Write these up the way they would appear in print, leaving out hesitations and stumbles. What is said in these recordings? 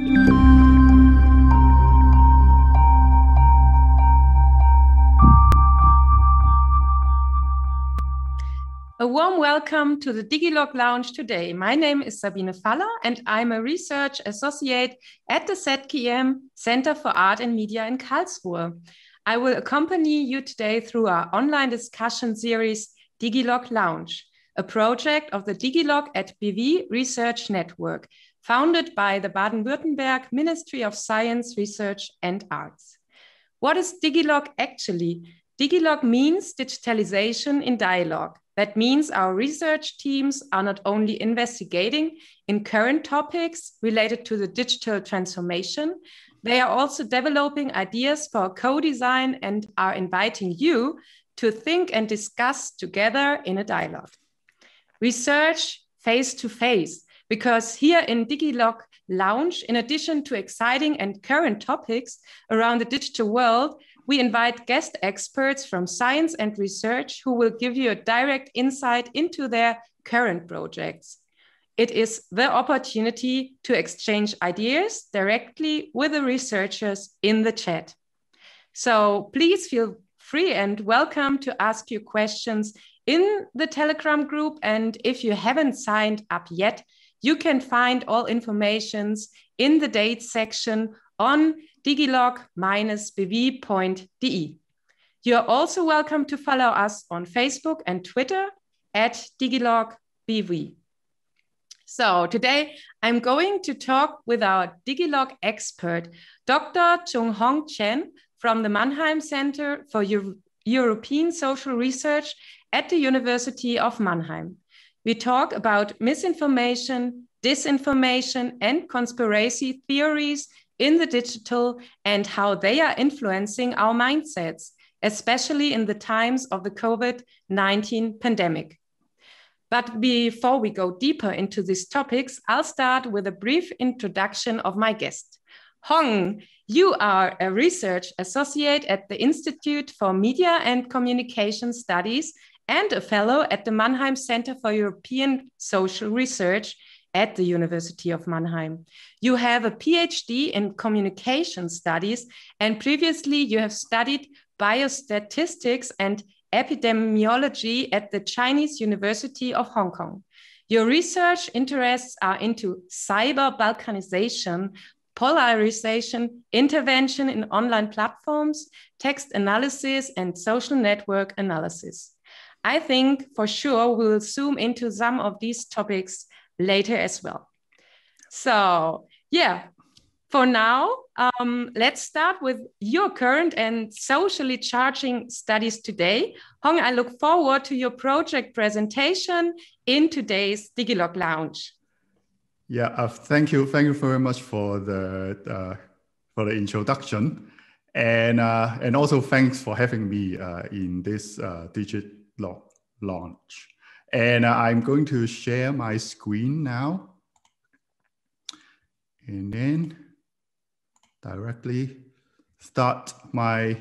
A warm welcome to the Digiloglounge today. My name is Sabine Faller and I'm a research associate at the ZKM Center for Art and Media in Karlsruhe. I will accompany you today through our online discussion series Digiloglounge, a project of the Digilog at BV Research Network, founded by the Baden-Württemberg Ministry of Science, Research and Arts. What is Digilog actually? Digilog means digitalization in dialogue. That means our research teams are not only investigating in current topics related to the digital transformation, they are also developing ideas for co-design and are inviting you to think and discuss together in a dialogue. Research face-to-face, because here in Digiloglounge, in addition to exciting and current topics around the digital world, we invite guest experts from science and research who will give you a direct insight into their current projects. It is the opportunity to exchange ideas directly with the researchers in the chat. So please feel free and welcome to ask your questions in the Telegram group. And if you haven't signed up yet, you can find all informations in the dates section on digilog-bv.de. You're also welcome to follow us on Facebook and Twitter at digilogbv. So today I'm going to talk with our Digilog expert, Dr. Chung-hong Chan from the Mannheim Center for European Social Research at the University of Mannheim. We talk about misinformation, disinformation, and conspiracy theories in the digital and how they are influencing our mindsets, especially in the times of the COVID-19 pandemic. But before we go deeper into these topics, I'll start with a brief introduction of my guest. Hong, you are a research associate at the Institute for Media and Communication Studies and a fellow at the Mannheim Center for European Social Research at the University of Mannheim. You have a PhD in communication studies, and previously you have studied biostatistics and epidemiology at the Chinese University of Hong Kong. Your research interests are into cyber balkanization, polarization, intervention in online platforms, text analysis, and social network analysis. I think for sure we will zoom into some of these topics later as well. So yeah, for now, let's start with your current and socially charging studies today. Hong, I look forward to your project presentation in today's Digiloglounge. Yeah, thank you very much for the introduction, and also thanks for having me in this Digiloglounge. And I'm going to share my screen now, and then directly start my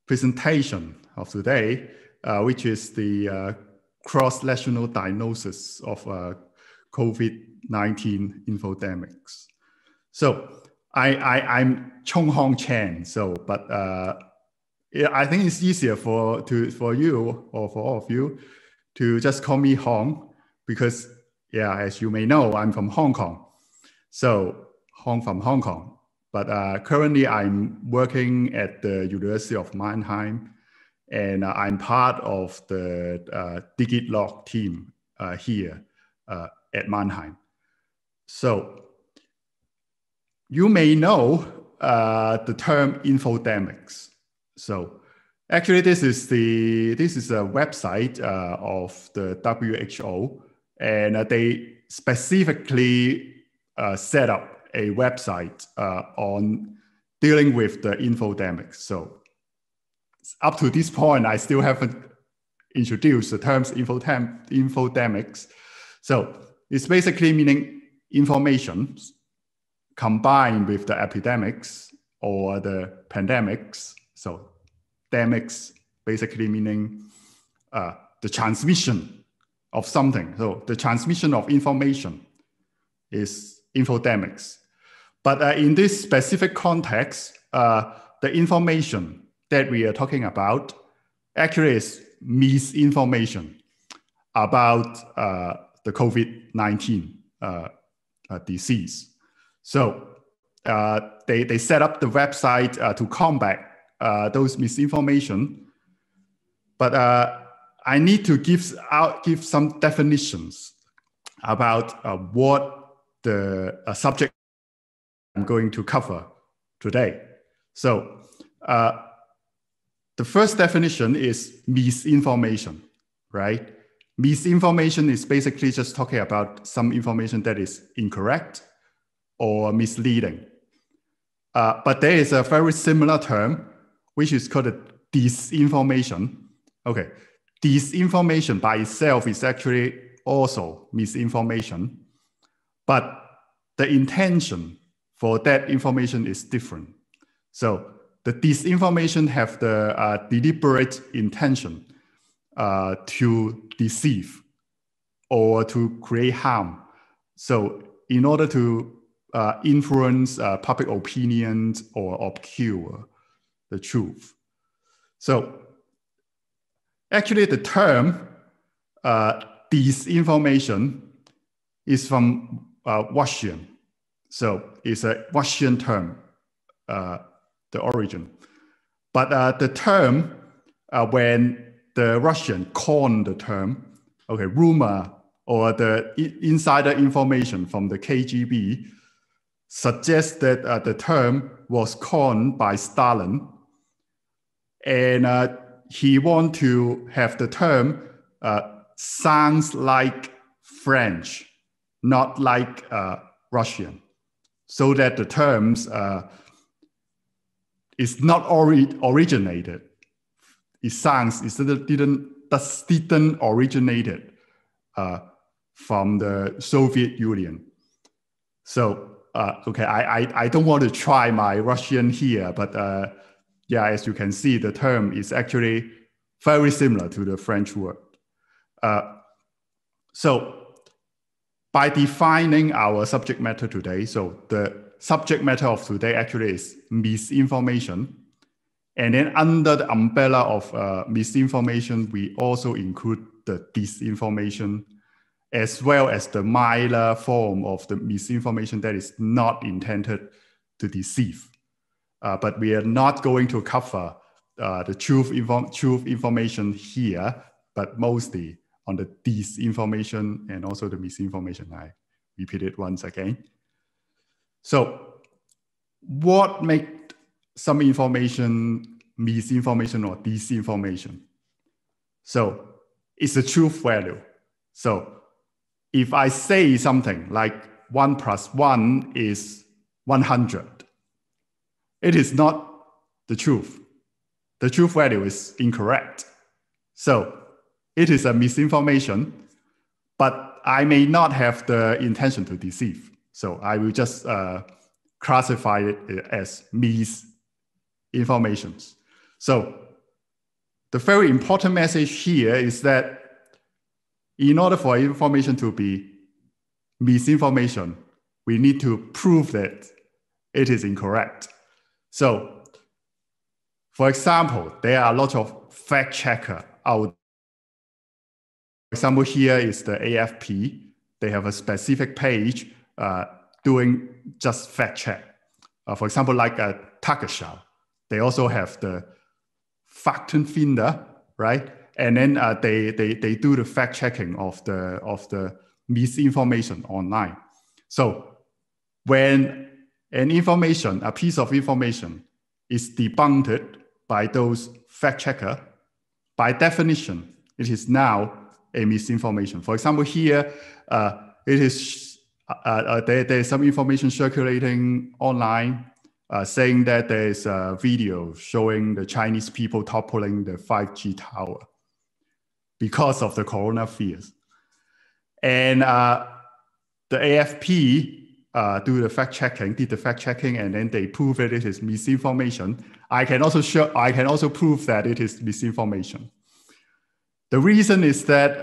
presentation of today, which is the cross-national diagnosis of COVID-19 infodemics. So I'm Chung-hong Chan. So, but yeah, I think it's easier for you or for all of you to just call me Hong, because yeah, as you may know, I'm from Hong Kong. So Hong from Hong Kong. But currently I'm working at the University of Mannheim, and I'm part of the Digilog team here at Mannheim. So you may know the term infodemics. So actually, this is a website of the WHO, and they specifically set up a website on dealing with the infodemics. So up to this point, I still haven't introduced the terms infodemics. So it's basically meaning information combined with the epidemics or the pandemics. So demics basically meaning the transmission of something. So the transmission of information is infodemics. But in this specific context, the information that we are talking about actually is misinformation about the COVID-19 disease. So they set up the website to combat those misinformation. But I need to give some definitions about what the subject I'm going to cover today. So the first definition is misinformation, right? Misinformation is basically just talking about some information that is incorrect or misleading. But there is a very similar term, which is called disinformation. Okay, disinformation by itself is actually also misinformation, but the intention for that information is different. So the disinformation have the deliberate intention to deceive or to create harm. So in order to influence public opinions or obscure the truth. So actually the term disinformation is from Russian. So it's a Russian term, the origin. But the term, when the Russian coined the term, okay, rumor or the insider information from the KGB suggests that the term was coined by Stalin. And he wanted to have the term sounds like French, not like Russian, so that the terms is not originated. It didn't originated from the Soviet Union. So okay, I don't want to try my Russian here, but yeah, as you can see, the term is actually very similar to the French word. So by defining our subject matter today, so the subject matter of today actually is misinformation. And then under the umbrella of misinformation, we also include the disinformation, as well as the milder form of the misinformation that is not intended to deceive. But we are not going to cover the truth information here, but mostly on the disinformation and also the misinformation. I repeat it once again. So what makes some information misinformation or disinformation? So it's a truth value. So if I say something like 1 + 1 is 100, it is not the truth. The truth value is incorrect. So it is a misinformation, but I may not have the intention to deceive. So I will just classify it as misinformation. So the very important message here is that in order for information to be misinformation, we need to prove that it is incorrect. So, for example, there are a lot of fact checkers out. For example, here is the AFP. They have a specific page doing just fact check. For example, like a Tagesschau, they also have the Faktenfinder, right? And then they do the fact checking of the misinformation online. So when a piece of information is debunked by those fact checkers, by definition, it is now a misinformation. For example, here there's some information circulating online saying that there is a video showing the Chinese people toppling the 5G tower because of the corona fears. And the AFP did the fact checking, and then they prove that it is misinformation. I can also prove that it is misinformation. The reason is that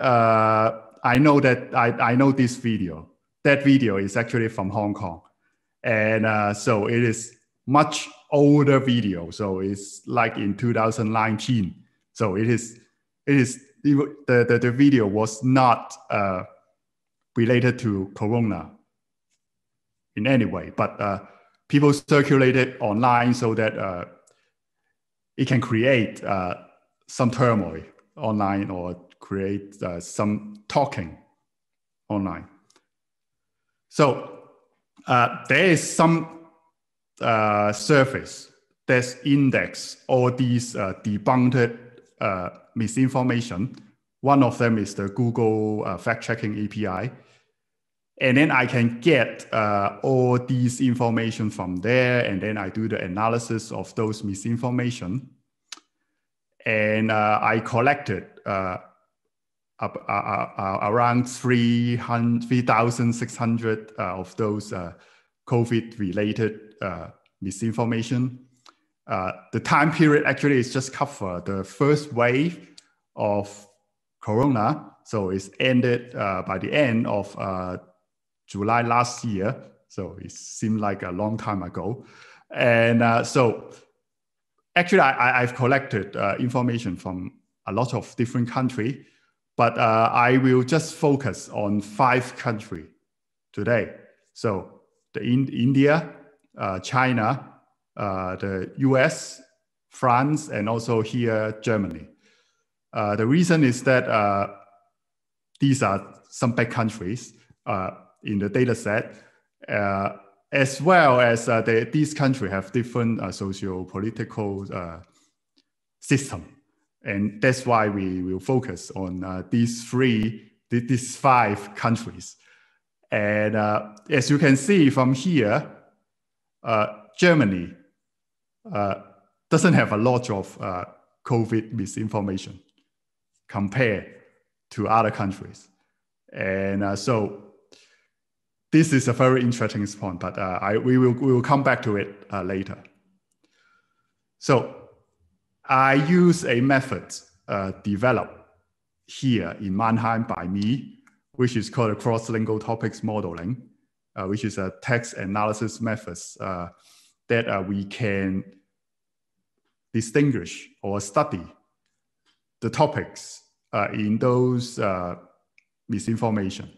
I know this video. That video is actually from Hong Kong, And so it is much older video. So it's like in 2019. So the video was not related to Corona in any way, but people circulated online so that it can create some turmoil online or create some talking online. So there is some surface that's index all these debunked misinformation. One of them is the Google fact-checking API. And then I can get all these information from there, and then I do the analysis of those misinformation. And I collected around 3,600 of those COVID-related misinformation. The time period actually is just cover the first wave of Corona. So it's ended by the end of July last year. So it seemed like a long time ago. And so actually I've collected information from a lot of different countries, but I will just focus on 5 countries today. So India, China, the US, France, and also here, Germany. The reason is that these are some big countries in the data set, as well as these countries have different socio-political system. And that's why we will focus on these 5 countries. And as you can see from here, Germany doesn't have a lot of COVID misinformation compared to other countries. And so this is a very interesting point, but we will come back to it later. So I use a method developed here in Mannheim by me, which is called a cross-lingual topics modeling, which is a text analysis method that we can distinguish or study the topics in those misinformation.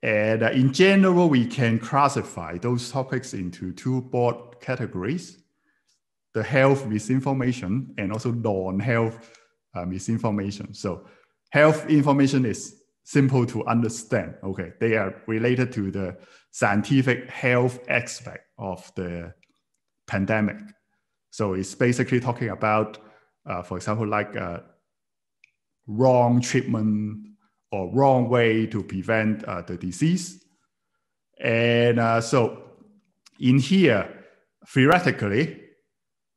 And in general, we can classify those topics into 2 broad categories: the health misinformation and also non-health misinformation. So health information is simple to understand. Okay, they are related to the scientific health aspect of the pandemic. So it's basically talking about, for example, like wrong treatment or wrong way to prevent the disease. And so in here, theoretically,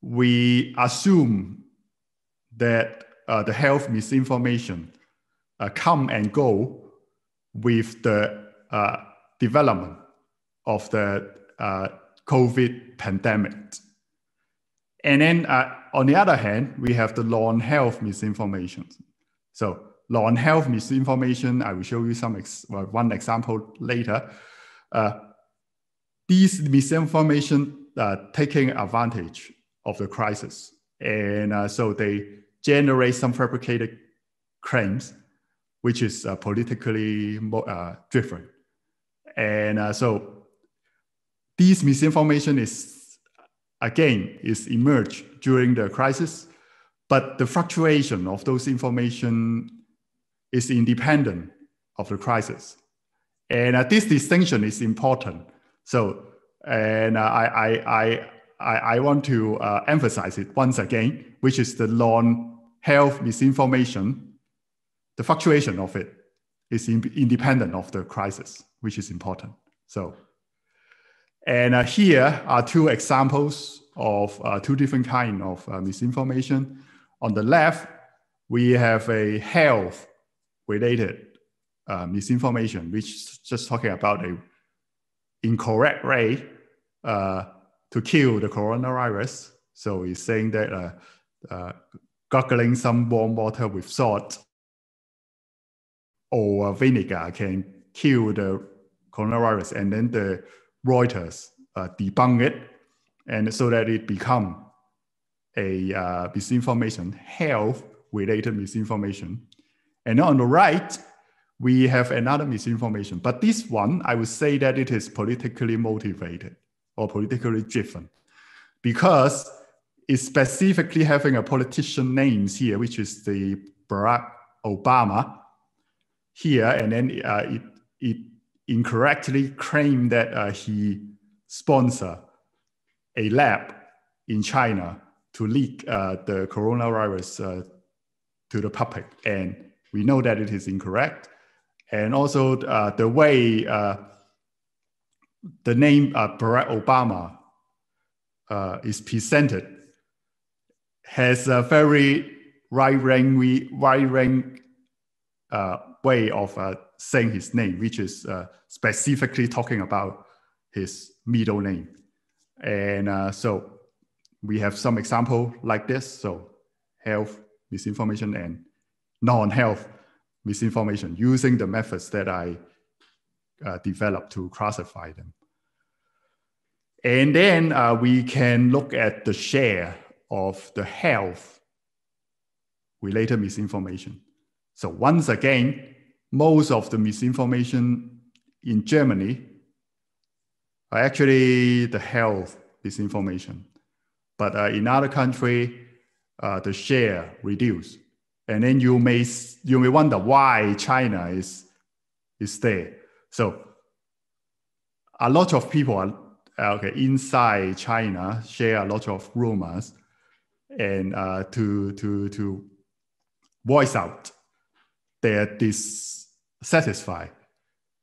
we assume that the health misinformation come and go with the development of the COVID pandemic. And then on the other hand, we have the non-health misinformation. So non-health misinformation, I will show you one example later. These misinformation taking advantage of the crisis. And so they generate some fabricated claims, which is politically driven. And so these misinformation is emerged during the crisis, but the fluctuation of those information is independent of the crisis. And this distinction is important. So, and I want to emphasize it once again, which is the non-health misinformation. The fluctuation of it is independent of the crisis, which is important. So, and here are 2 examples of 2 different kinds of misinformation. On the left, we have a health-related misinformation, which is just talking about an incorrect way to kill the coronavirus. So it's saying that gargling some warm water with salt or vinegar can kill the coronavirus. And then the Reuters debunk it, and so that it become a misinformation, health-related misinformation. And on the right, we have another misinformation. But this one, I would say that it is politically motivated or politically driven, because it's specifically having a politician names here, which is the Barack Obama here, and then it incorrectly claimed that he sponsored a lab in China to leak the coronavirus to the public, and we know that it is incorrect. And also the way the name Barack Obama is presented has a very right-wing way of saying his name, which is specifically talking about his middle name. And so we have some example like this. So health misinformation and non-health misinformation, using the methods that I developed to classify them. And then we can look at the share of the health-related misinformation. So once again, most of the misinformation in Germany are actually the health misinformation. But in other countries, the share reduced. And then you may wonder why China is there. So a lot of people are inside China share a lot of rumors, and to voice out their dissatisfied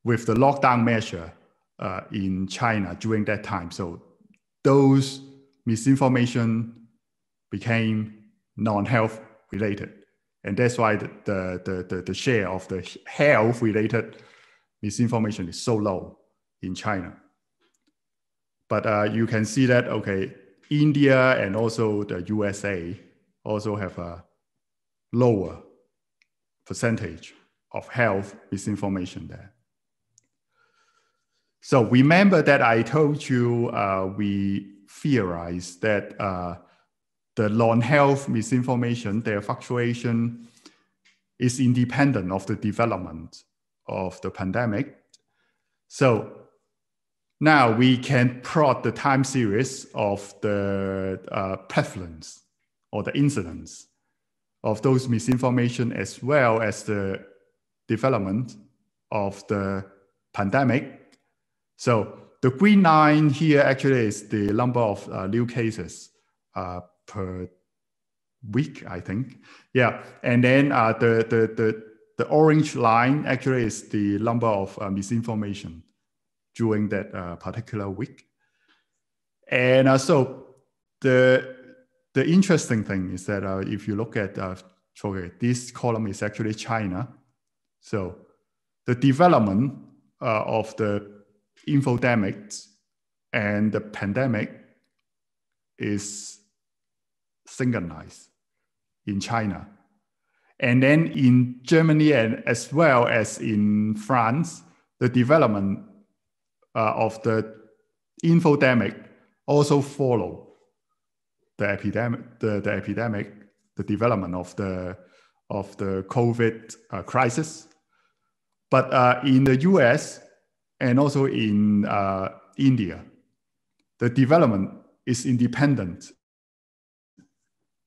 with the lockdown measure in China during that time. So those misinformation became non-health related. And that's why the share of the health-related misinformation is so low in China. But you can see that, India and also the USA also have a lower percentage of health misinformation there. So remember that I told you we theorized that the non-health misinformation, their fluctuation is independent of the development of the pandemic. So now we can plot the time series of the prevalence or the incidence of those misinformation, as well as the development of the pandemic. So the green line here actually is the number of new cases per week, I think. Yeah, and then the orange line actually is the number of misinformation during that particular week. And so the interesting thing is that if you look at, this column is actually China. So the development of the infodemics and the pandemic is synchronized in China. And then in Germany and as well as in France, the development of the infodemic also follow the epidemic, the development of the COVID crisis. But in the US and also in India, the development is independent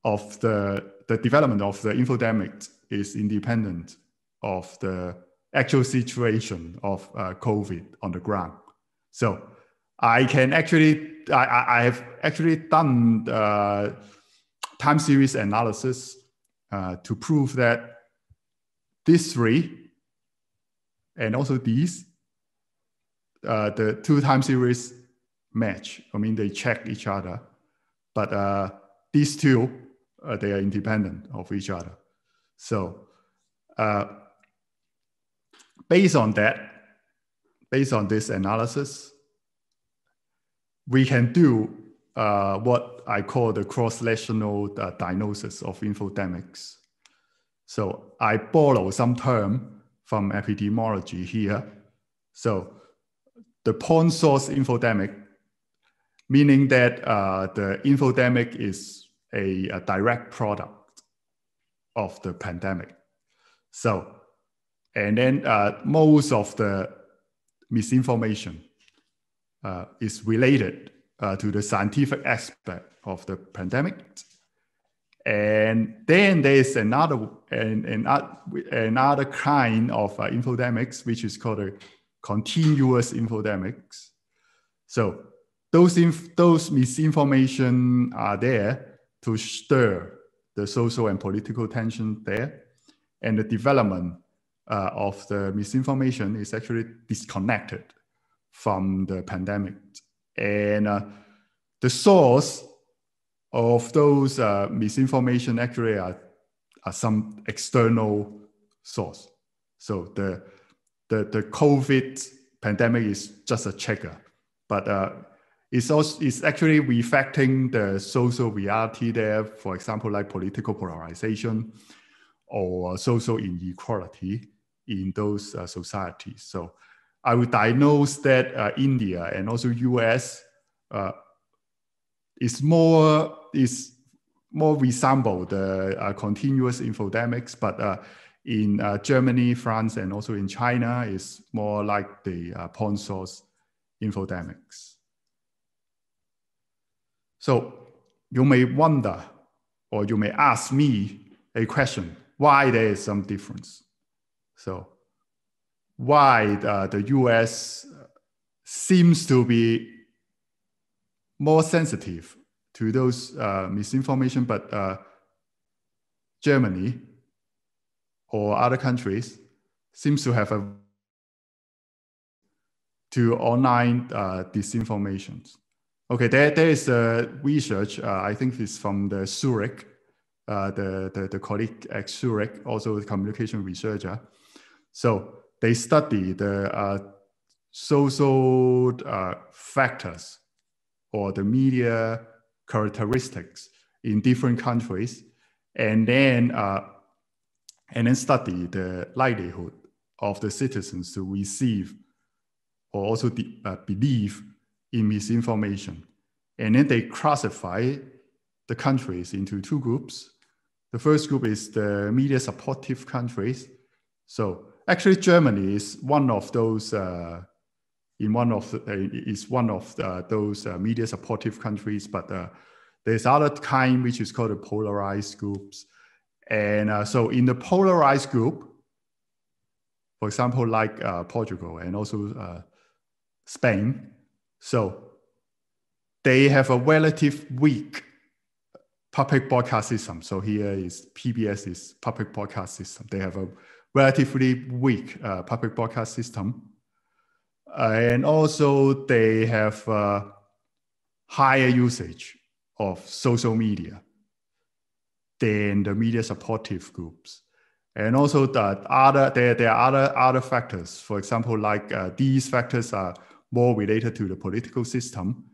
of the development of the infodemic is independent of the actual situation of COVID on the ground. So I have actually done time series analysis to prove that these three and also these, the two time series match. I mean, they check each other, but these two, they are independent of each other. So based on this analysis, we can do what I call the cross-lesional diagnosis of infodemics. So I borrow some term from epidemiology here. So the point source infodemic meaning that the infodemic is a direct product of the pandemic. So, and then most of the misinformation is related to the scientific aspect of the pandemic. And then there's another kind of infodemics, which is called a continuous infodemics. So those misinformation are there to stir the social and political tension there. And the development of the misinformation is actually disconnected from the pandemic. And the source of those misinformation actually are some external source. So the COVID pandemic is just a trigger, but it's actually reflecting the social reality there. For example, like political polarization or social inequality in those societies. So I would diagnose that India and also US is more resemble the continuous infodemics, but in Germany, France, and also in China is more like the point source infodemics. So you may wonder, or you may ask me a question, why there is some difference. So why the US seems to be more sensitive to those misinformation, but Germany or other countries seems to have to online disinformation. Okay, there is a research, I think it's from the Zurich, the colleague at Zurich, also a communication researcher. So they study the social factors or the media characteristics in different countries, and then study the likelihood of the citizens to receive or also believe in misinformation. And then they classify the countries into two groups. The first group is the media supportive countries. So actually Germany is one of those those media supportive countries, but there's other kind which is called the polarized groups. And so in the polarized group, for example, like Portugal and also Spain, so they have a relative weak public broadcast system. So here is PBS is public broadcast system. They have a relatively weak public broadcast system. And also they have higher usage of social media than the media supportive groups. And also there are other factors. For example, like these factors are more related to the political system.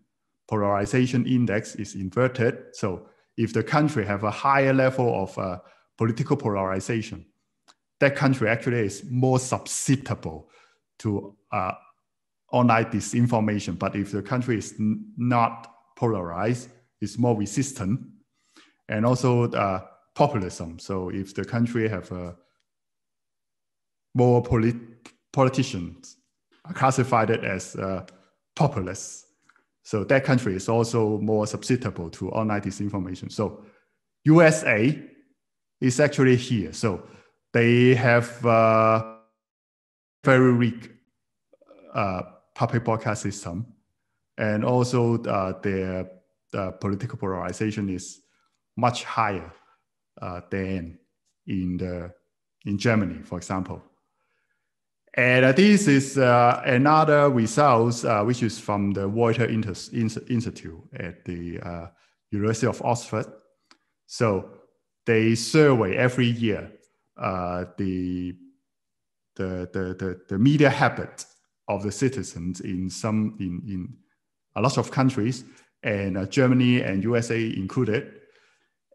Polarization index is inverted. So if the country have a higher level of political polarization, that country actually is more susceptible to online disinformation. But if the country is not polarized, it's more resistant. And also populism. So if the country have more politicians classified it as populists, so that country is also more susceptible to online disinformation. So USA is actually here. So they have very weak public broadcast system, and also their political polarization is much higher than in Germany, for example. And this is another result, which is from the Reuters Institute at the University of Oxford. So they survey every year the media habit of the citizens in a lot of countries, and Germany and USA included.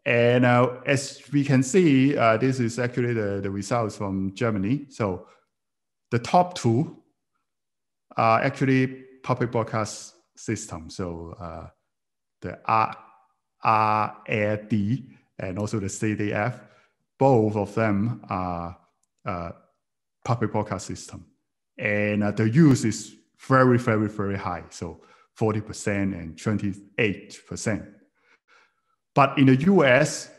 And as we can see, this is actually the results from Germany. So the top two are actually public broadcast systems. So the RAD, and also the CDF. Both of them are public broadcast system. And the use is very, very, very high. So 40% and 28%. But in the US,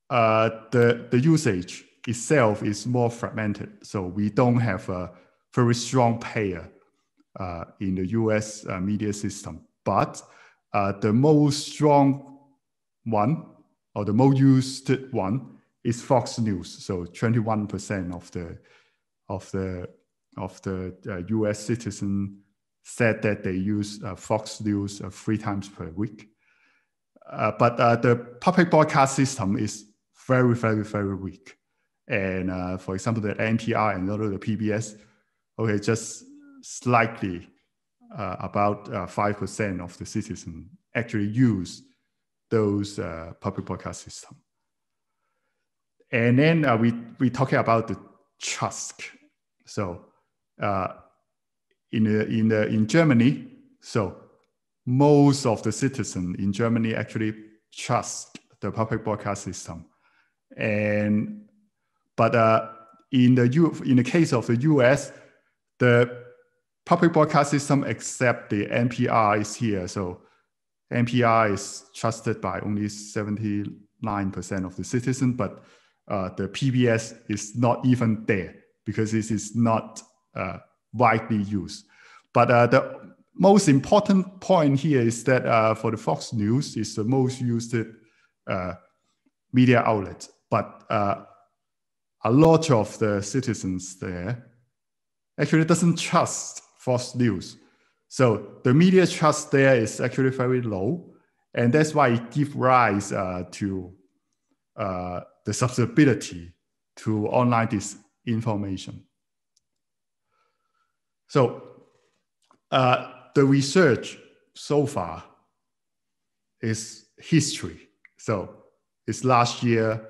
the usage itself is more fragmented. So we don't have a very strong player in the US media system. But the most strong one, or the most used one, is Fox News. So 21% of the US citizen said that they use Fox News 3 times per week. But the public broadcast system is very, very, very weak. And for example, the NPR and the PBS, okay, just slightly about 5% of the citizens actually use those public broadcast system. And then we talking about the trust. So in Germany, so most of the citizens in Germany actually trust the public broadcast system. But in the case of the US, the public broadcast system, except the NPR, is here. So NPR is trusted by only 79% of the citizens, but the PBS is not even there because this is not widely used. But the most important point here is that for the Fox News, it's the most used media outlet. But a lot of the citizens there actually doesn't trust Fox News. So the media trust there is actually very low. And that's why it gives rise to the susceptibility to online disinformation. So the research so far is history. So it's last year,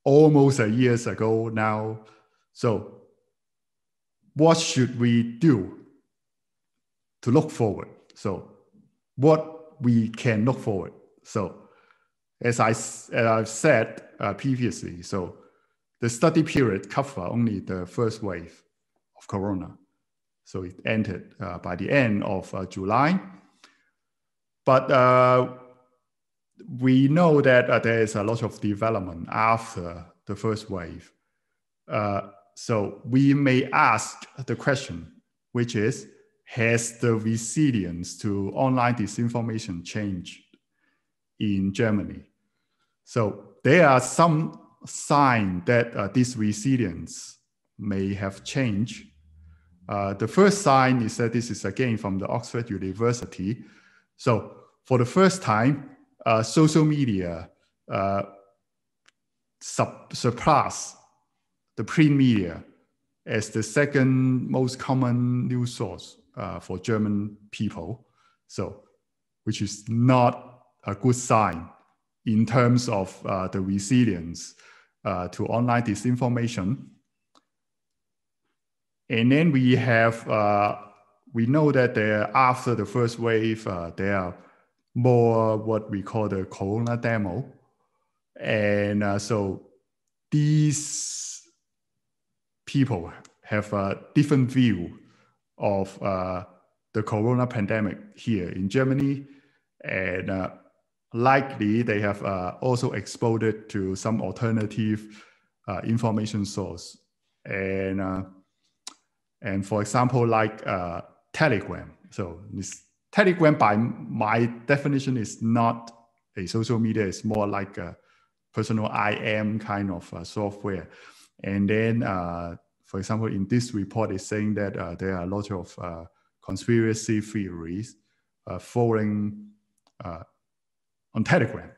almost a year ago now. So what should we do to look forward? So what we can look forward. So as I've said previously, so the study period covered only the first wave of Corona. So it ended by the end of July. But we know that there is a lot of development after the first wave. So we may ask the question, which is, has the resilience to online disinformation changed in Germany? So there are some signs that this resilience may have changed. The first sign is that this is again from the Oxford University. So for the first time, social media surpassed the print media as the second most common news source for German people. So, which is not a good sign in terms of the resilience to online disinformation. And then we have, we know that after the first wave, there are more what we call the Corona demo. And so these people have a different view of the Corona pandemic here in Germany. And likely they have also exposed it to some alternative information source. And for example, like Telegram. So this Telegram, by my definition, is not a social media. It's more like a personal IM kind of software. And then, for example, in this report, it's saying that there are a lot of conspiracy theories following on Telegram.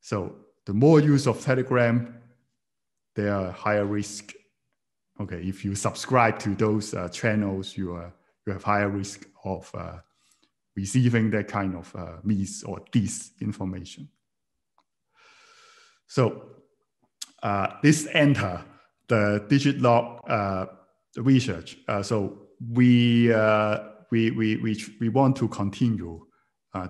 So the more use of Telegram, there are higher risk. Okay, if you subscribe to those channels, you have higher risk of receiving that kind of mis or disinformation. So this enter the Digilog research. So we want to continue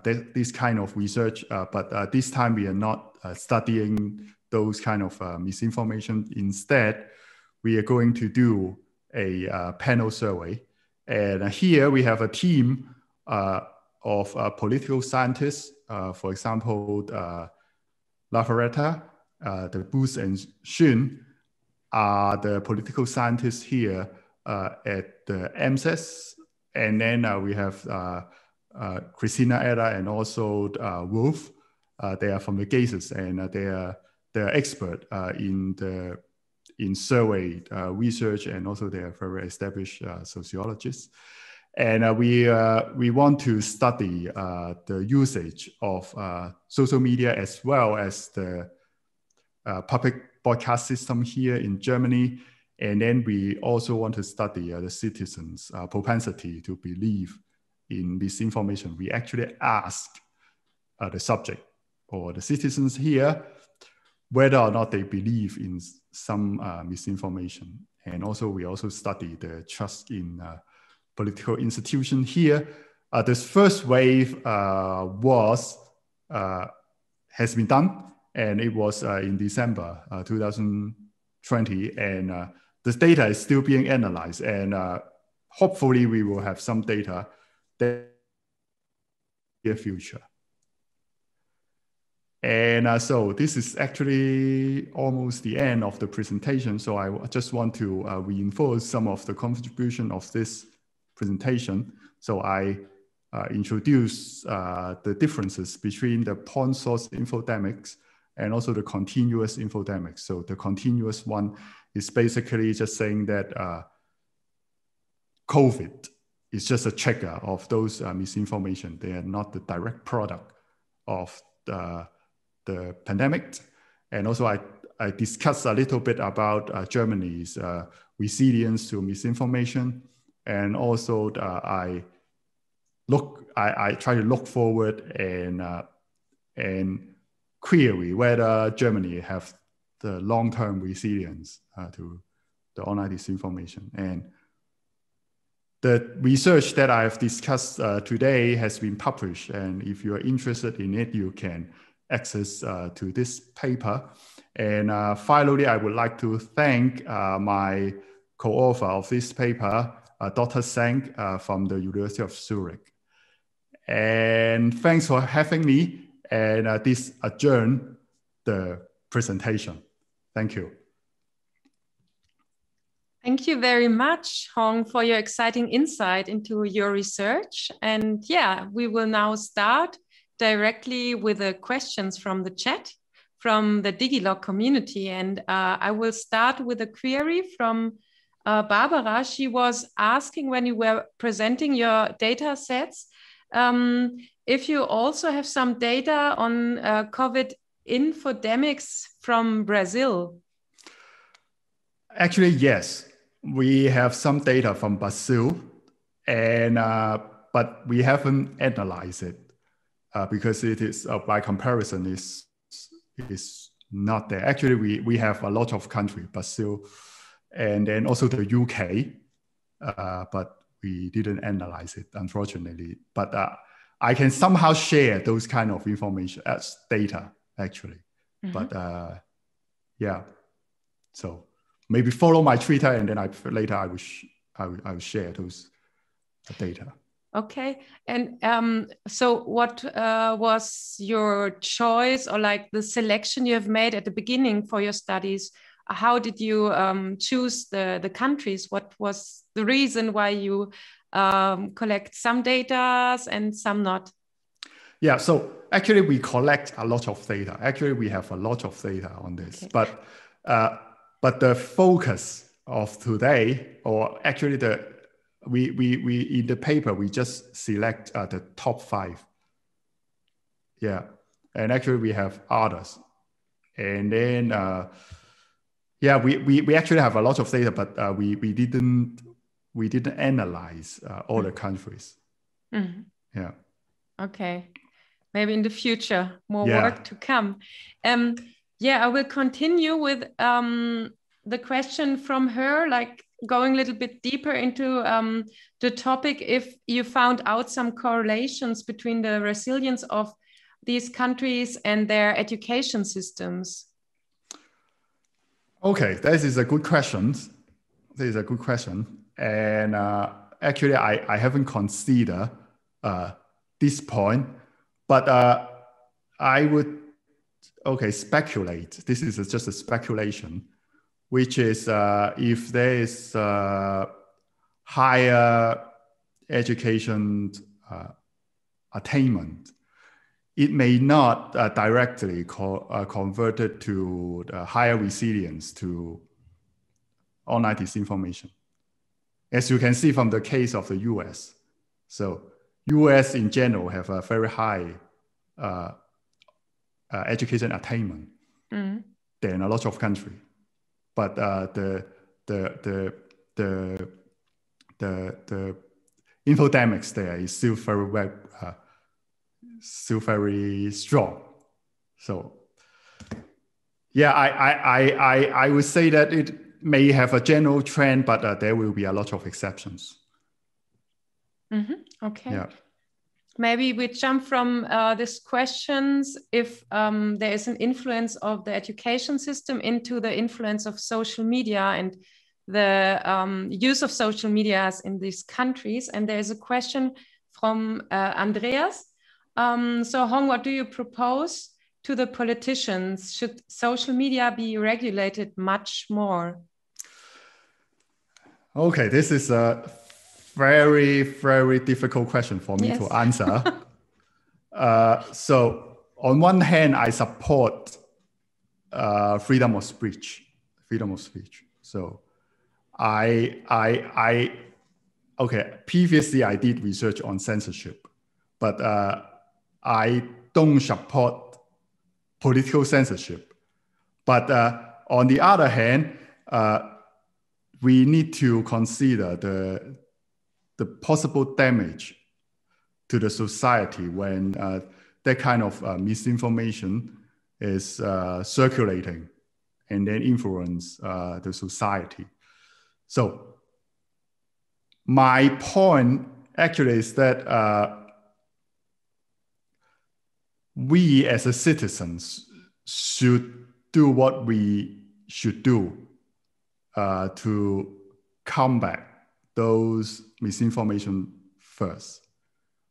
this kind of research, but this time we are not studying those kind of misinformation. Instead, we are going to do a panel survey. And here we have a team of political scientists, for example, Lavaretta, the Booth and Shun are the political scientists here at the MSS. And then we have Christina Eda and also Wolf. They are from the GASES, and they are expert in survey research, and also they are very established sociologists. And we want to study the usage of social media as well as the public broadcast system here in Germany. And then we also want to study the citizens' propensity to believe in misinformation. We actually ask the subject or the citizens here whether or not they believe in some misinformation. And also we also study the trust in political institutions here. This first wave has been done, and it was in December 2020, and this data is still being analyzed, and hopefully we will have some data in the future. And so this is actually almost the end of the presentation. So I just want to reinforce some of the contribution of this presentation. So I introduce the differences between the point source infodemics and also the continuous infodemics. So the continuous one is basically just saying that COVID is just a trigger of those misinformation. They are not the direct product of the pandemic. And also I discussed a little bit about Germany's resilience to misinformation. And also I try to look forward and query whether Germany have the long-term resilience to the online disinformation. And the research that I've discussed today has been published. And if you're interested in it, you can access to this paper. And finally, I would like to thank my co-author of this paper, Dr. Sang from the University of Zurich. And thanks for having me. And this adjourns the presentation. Thank you. Thank you very much, Hong, for your exciting insight into your research. And yeah, we will now start directly with the questions from the chat, from the Digilog community. And I will start with a query from Barbara. She was asking, when you were presenting your data sets, if you also have some data on COVID infodemics from Brazil. Actually, yes. We have some data from Brazil, and but we haven't analyzed it because it is, by comparison, is not there. Actually, we have a lot of countries, Brazil, and then also the UK, but we didn't analyze it, unfortunately. But I can somehow share those kind of information as data, actually. Mm-hmm. But yeah, so maybe follow my Twitter, and then later I will share those data. Okay, and so what was your choice, or like the selection you have made at the beginning for your studies? How did you choose the countries? What was the reason why you collect some data and some not? Yeah, so actually we collect a lot of data. Actually, we have a lot of data on this, okay. But the focus of today, or actually we in the paper, we just select the top 5. Yeah, and actually we have others, and then yeah, we actually have a lot of data, but we didn't analyze all the countries. Mm-hmm. Yeah. Okay. Maybe in the future, more work to come. Yeah, I will continue with the question from her. Like, going a little bit deeper into the topic, if you found out some correlations between the resilience of these countries and their education systems. Okay, this is a good question. And actually, I haven't considered this point, but I would, speculate. This is just a speculation, which is if there is higher education attainment, it may not directly convert it to higher resilience to online disinformation. As you can see from the case of the US. So US in general have a very high education attainment than a lot of countries. But the infodemics there is still very strong. So yeah, I would say that it may have a general trend, but there will be a lot of exceptions. Okay. Yeah. Maybe we jump from these questions if there is an influence of the education system into the influence of social media and the use of social media in these countries. And there is a question from Andreas. So Hong, what do you propose to the politicians? Should social media be regulated much more? Okay, this is a very, very difficult question for me to answer. So on one hand, I support freedom of speech. So previously I did research on censorship, but I don't support political censorship. But on the other hand, we need to consider the possible damage to the society when that kind of misinformation is circulating and then influence the society. So my point actually is that we as a citizens should do what we should do to combat those misinformation first,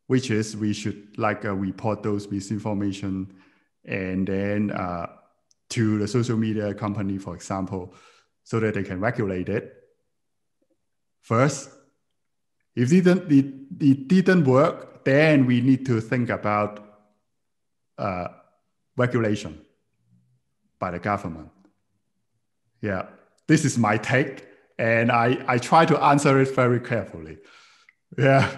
which is we should report those misinformation and then to the social media company, for example, so that they can regulate it first. If it didn't work, then we need to think about regulation by the government. Yeah, this is my take, and I try to answer it very carefully. Yeah.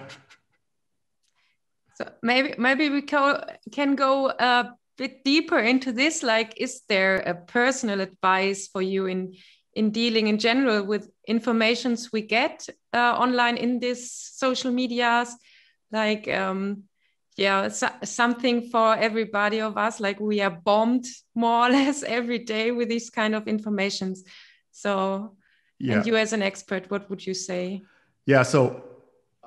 So maybe we can go a bit deeper into this. Like, is there a personal advice for you in dealing in general with informations we get online in these social medias? Like, something for everybody of us. Like, we are bombed more or less every day with these kind of informations. So, and you as an expert, what would you say? Yeah. So,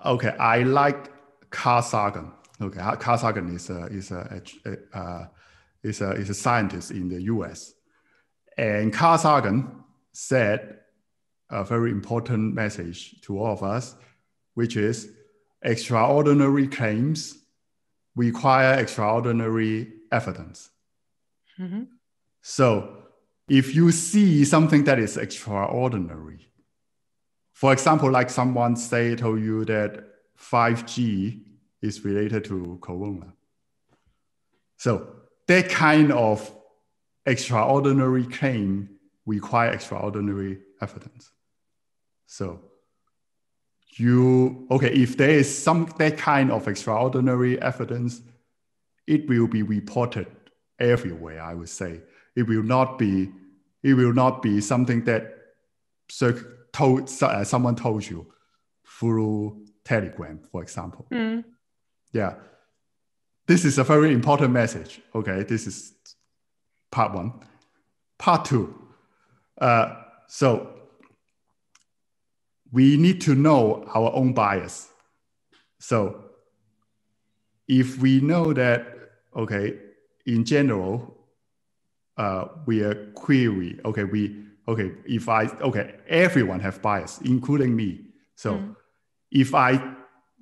okay, I like Carl Sagan. Okay, Carl Sagan is a scientist in the US, and Carl Sagan said a very important message to all of us, which is extraordinary claims require extraordinary evidence. Mm-hmm. So if you see something that is extraordinary, for example, like someone told you that 5G is related to corona. So that kind of extraordinary claim require extraordinary evidence. So if there is that kind of extraordinary evidence, it will be reported everywhere, I would say. It will not be something that someone told you through Telegram, for example. Mm. Yeah. This is a very important message. Okay, this is part one. Part two. So we need to know our own bias. So if we know that, okay, in general, we are query, everyone have bias, including me. So if I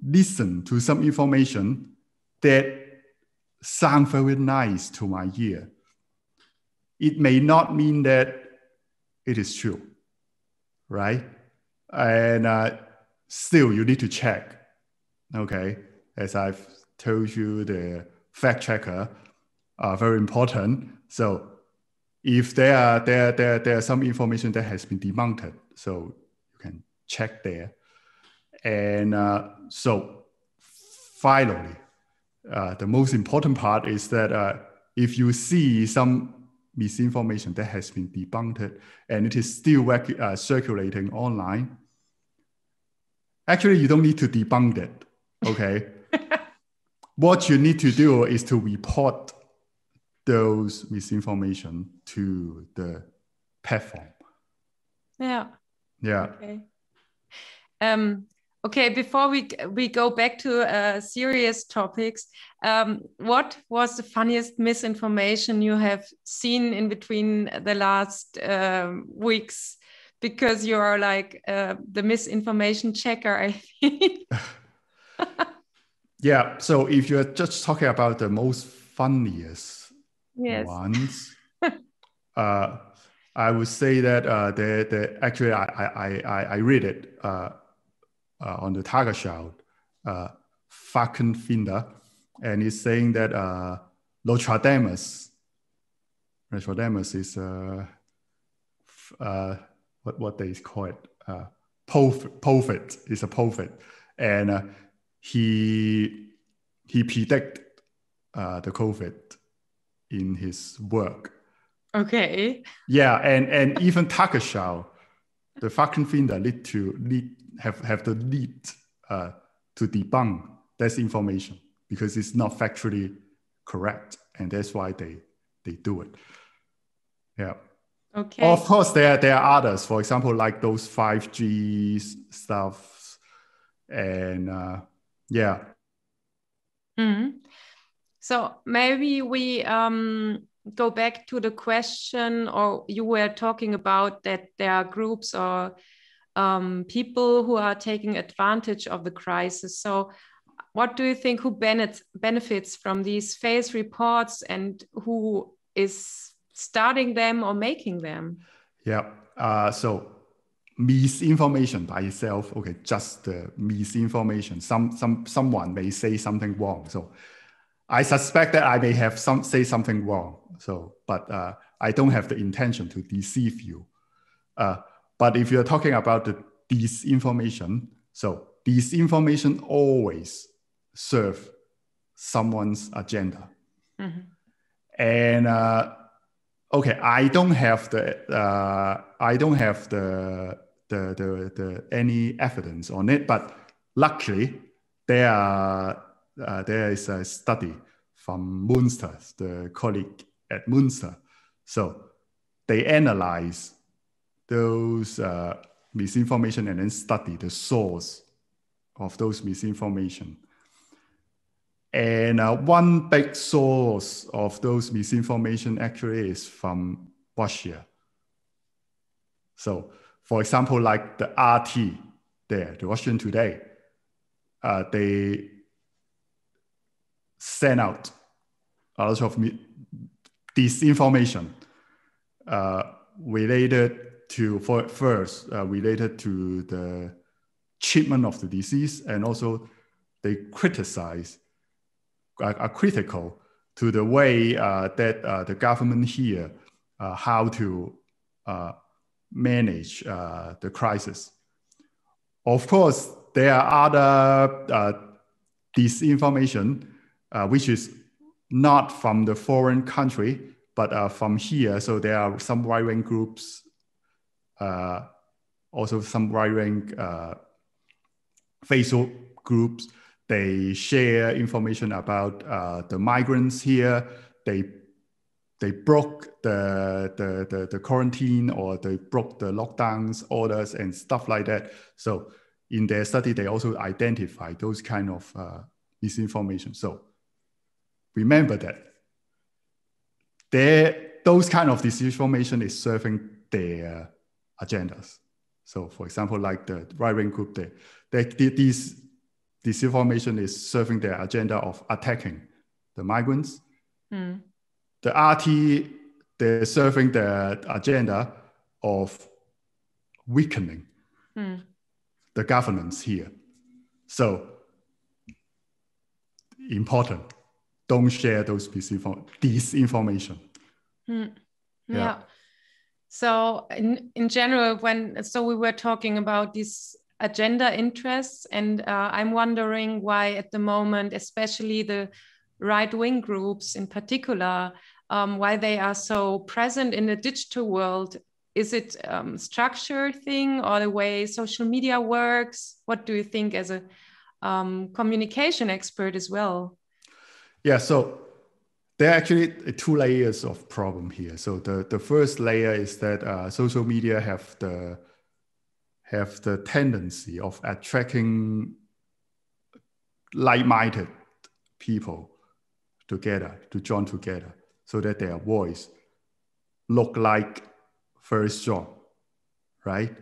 listen to some information that sound very nice to my ear, it may not mean that it is true, right? And still you need to check, okay? As I've told you, the fact checker are very important. So if there are some information that has been debunked, so you can check there. And so finally, the most important part is that if you see some misinformation that has been debunked and it is still circulating online, actually you don't need to debunk it, okay? What you need to do is to report those misinformation to the platform. Yeah. Okay. Okay, before we go back to serious topics, what was the funniest misinformation you have seen in between the last weeks? Because you are like the misinformation checker, I think. Yeah, so if you're just talking about the most funniest ones, I would say that actually I read it on the Tagesschau, Faktenfinder, and it's saying that Nostradamus is what they call it, prophet, is a prophet, and he predicted the COVID in his work. Okay. Yeah, and even Tagesschau, the Faktenfinder have the lead to debunk disinformation because it's not factually correct, and that's why they do it. Yeah. Okay. Of course, there are others. For example, like those 5G stuff, and yeah. Mm-hmm. So maybe we go back to the question, or you were talking about that there are groups or people who are taking advantage of the crisis. So what do you think, who benefits from these false reports and who is starting them or making them? Yeah, so misinformation by itself, okay, just the misinformation. Someone may say something wrong. So I suspect that I may have say something wrong. So, but I don't have the intention to deceive you. But if you're talking about the disinformation, so disinformation always serve someone's agenda. Mm-hmm. And okay, I don't have the any evidence on it, but luckily there is a study from Munster, the colleague at Munster. So they analyze those misinformation and then study the source of those misinformation. And one big source of those misinformation actually is from Russia. So, for example, like the RT there, the Russian Today, they send out a lot of disinformation related to the treatment of the disease, and also they are critical to the way that the government here how to manage the crisis. Of course, there are other disinformation which is not from the foreign country, but from here. So there are some right-wing groups, also some right-wing Facebook groups. They share information about the migrants here. They broke the quarantine, or they broke the lockdowns orders and stuff like that. So in their study, they also identify those kind of misinformation. So remember that those kind of disinformation is serving their agendas. So for example, like the right-wing group, this disinformation is serving their agenda of attacking the migrants. The RT, they're serving the agenda of weakening the governance here. So important, don't share those disinformation. Yeah. So in general, we were talking about these agenda interests, and I'm wondering why at the moment, especially the right-wing groups in particular, why they are so present in the digital world. Is it a structure thing, or the way social media works? What do you think as a communication expert as well? Yeah, so there are actually two layers of problem here. So the first layer is that social media have the tendency of attracting like-minded people together, to join together, so that their voice look like very strong, right?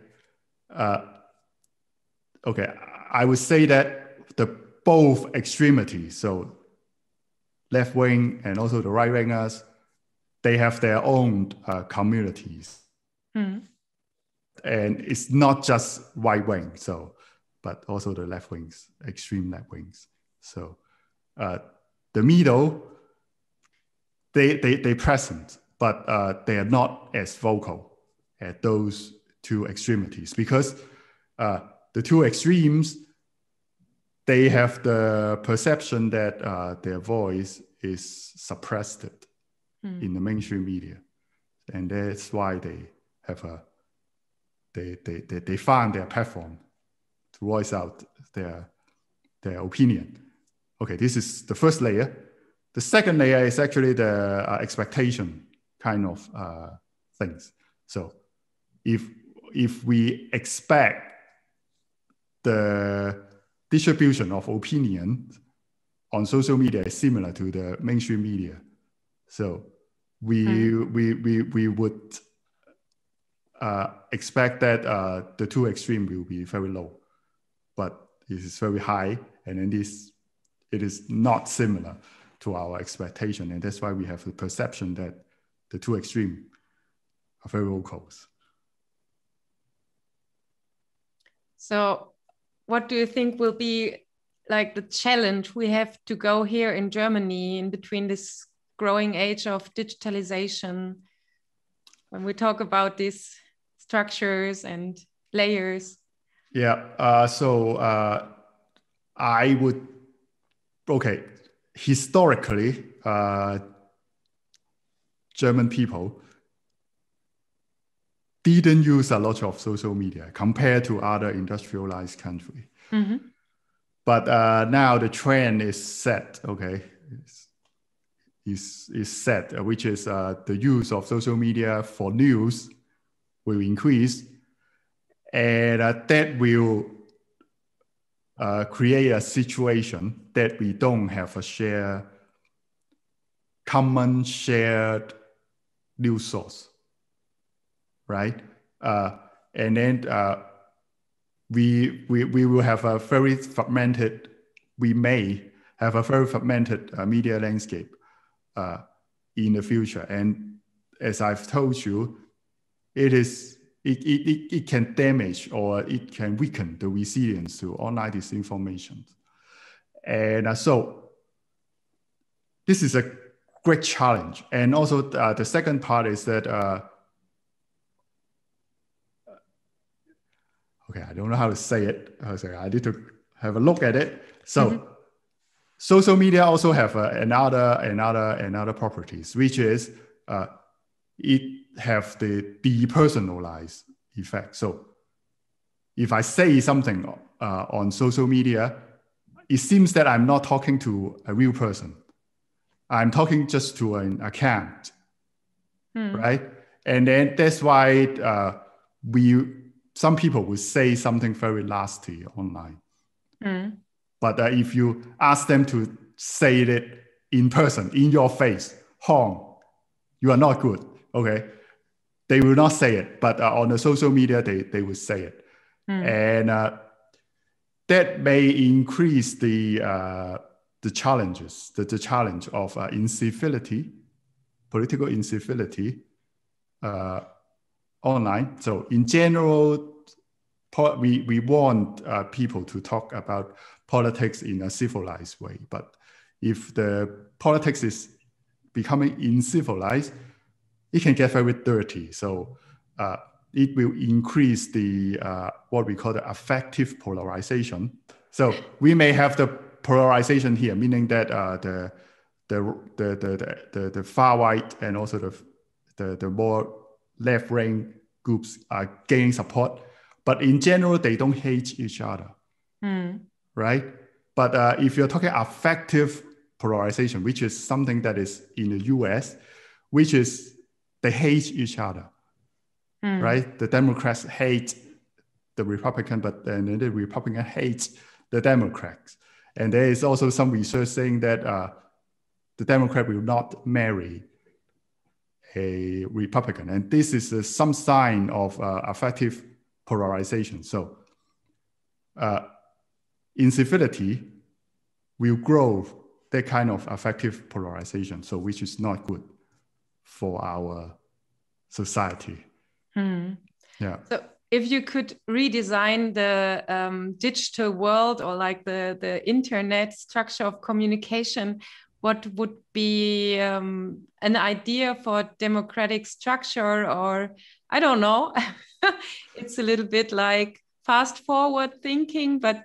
Okay, I would say that the both extremities, so left wing and also the right wingers, they have their own communities, and it's not just right wing, but also the left wings, extreme left wings. So the middle, they present, but they are not as vocal as those two extremities, because the two extremes, they have the perception that their voice is suppressed in the mainstream media, and that's why they have they find their platform to voice out their opinion. Okay, this is the first layer. The second layer is actually the expectation kind of things. So if we expect the distribution of opinion on social media is similar to the mainstream media, so we would expect that the two extremes will be very low, but it is very high, and then it is not similar to our expectation, and that's why we have the perception that the two extremes are very close. So what do you think will be like the challenge we have to go here in Germany in between this growing age of digitalization, when we talk about these structures and layers? Yeah, so I would, okay, historically, German people didn't use a lot of social media compared to other industrialized countries. But now the trend is set, okay, is set, which is the use of social media for news will increase, and that will create a situation that we don't have a common shared news source, right? And then we will have a very fragmented, we may have a very fragmented media landscape in the future. And as I've told you, it can damage, or it can weaken the resilience to online disinformation. And so this is a great challenge. And also the second part is that, okay, I don't know how to say it. I need to have a look at it. So social media also have another properties, which is it have the depersonalized effect. So if I say something on social media, it seems that I'm not talking to a real person. I'm talking just to an account right? And then that's why some people will say something very nasty online. But if you ask them to say it in person, in your face, Hong, you are not good, okay? They will not say it, but on the social media, they will say it. And that may increase the challenges, the challenge of incivility, political incivility online. So in general, we want people to talk about politics in a civilized way. But if the politics is becoming uncivilized, it can get very dirty. So it will increase the what we call the affective polarization. So we may have the polarization here, meaning that the far right and also the more left-wing groups are gaining support, but in general they don't hate each other, right? But if you're talking affective polarization, which is something that is in the US, which is they hate each other, right? The Democrats hate the Republican, but then the Republican hates the Democrats. And there is also some research saying that the Democrat will not marry a Republican. And this is some sign of affective polarization. So incivility will grow that kind of affective polarization, so which is not good for our society. Yeah. So if you could redesign the digital world or like the internet structure of communication, what would be an idea for democratic structure? Or I don't know, it's a little bit like fast forward thinking, but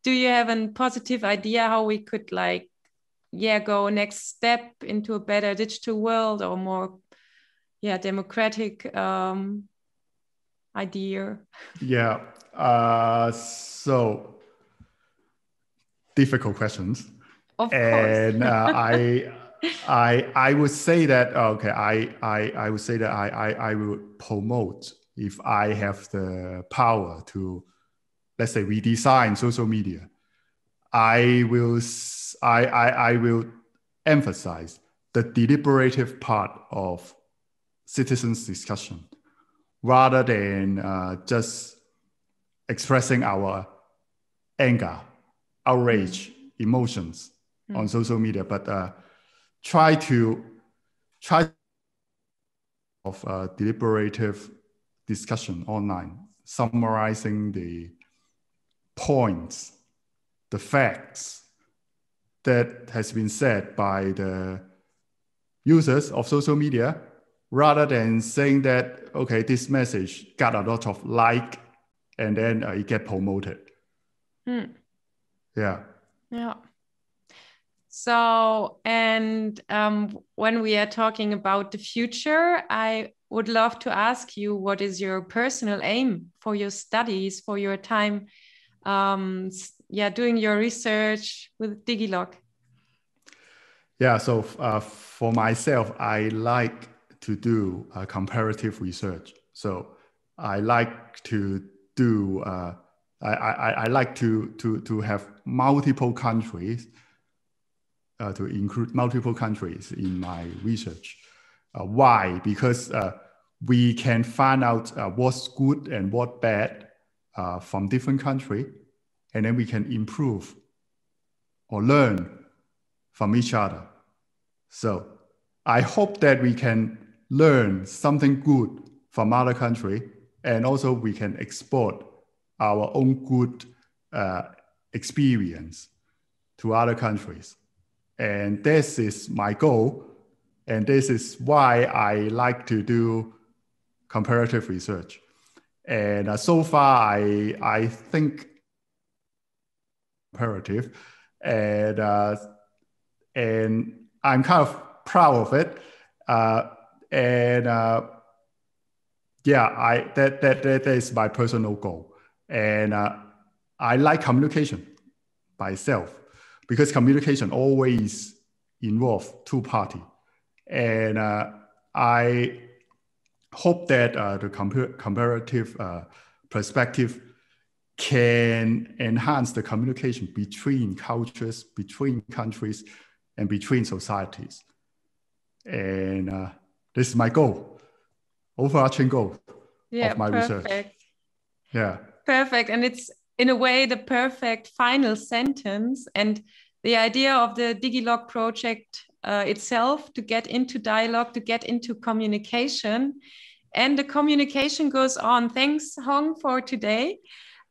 do you have a positive idea how we could like, go next step into a better digital world or more, democratic idea? Yeah. So difficult questions. Of and course. I would say that I would say that I will promote, if I have the power to, let's say, redesign social media, I will emphasize the deliberative part of citizens' discussion, rather than just expressing our anger, outrage, emotions on social media, but try of deliberative discussion online, summarizing the points, the facts that has been said by the users of social media, rather than saying that, okay, this message got a lot of like and then it get promoted. Yeah. So, and when we are talking about the future, I would love to ask you, what is your personal aim for your studies, for your time, doing your research with Digilog? Yeah, so for myself, I like to do comparative research. So I like to do, I like to have multiple countries, to include multiple countries in my research. Why? Because we can find out what's good and what's bad from different countries, and then we can improve or learn from each other. So I hope that we can learn something good from other countries, and also we can export our own good experience to other countries. And this is my goal. And this is why I like to do comparative research. And so far, I think comparative, and I'm kind of proud of it. That is my personal goal. And I like communication by itself, because communication always involves two parties. And I hope that the comparative perspective can enhance the communication between cultures, between countries, and between societies. And this is my goal, overarching goal of my research. Yeah. Perfect. And it's in a way the perfect final sentence. And the idea of the Digilog project itself, to get into dialogue, to get into communication. And the communication goes on. Thanks, Hong, for today.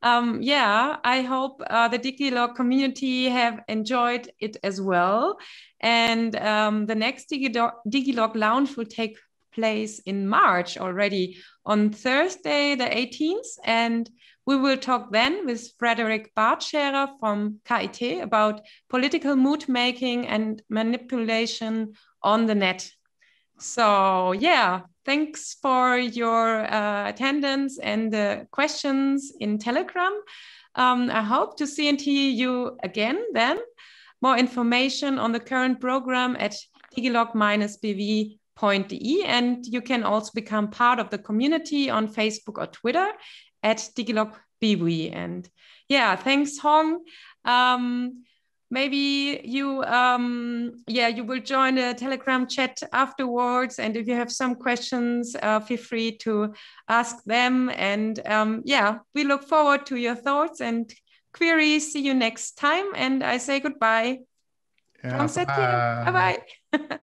I hope the Digilog community have enjoyed it as well. And the next Digilog Lounge will take place in March already on Thursday, the 18th. And we will talk then with Frederick Bartscherer from KIT about political mood making and manipulation on the net. So yeah, thanks for your attendance and the questions in Telegram. I hope to see and hear you again then. More information on the current program at digilog-bv.de, and you can also become part of the community on Facebook or Twitter at digilogbv. And yeah, thanks, Hong. Maybe you will join a Telegram chat afterwards. And if you have some questions, feel free to ask them. And we look forward to your thoughts and queries. See you next time. And I say goodbye. Yeah, Bye-bye.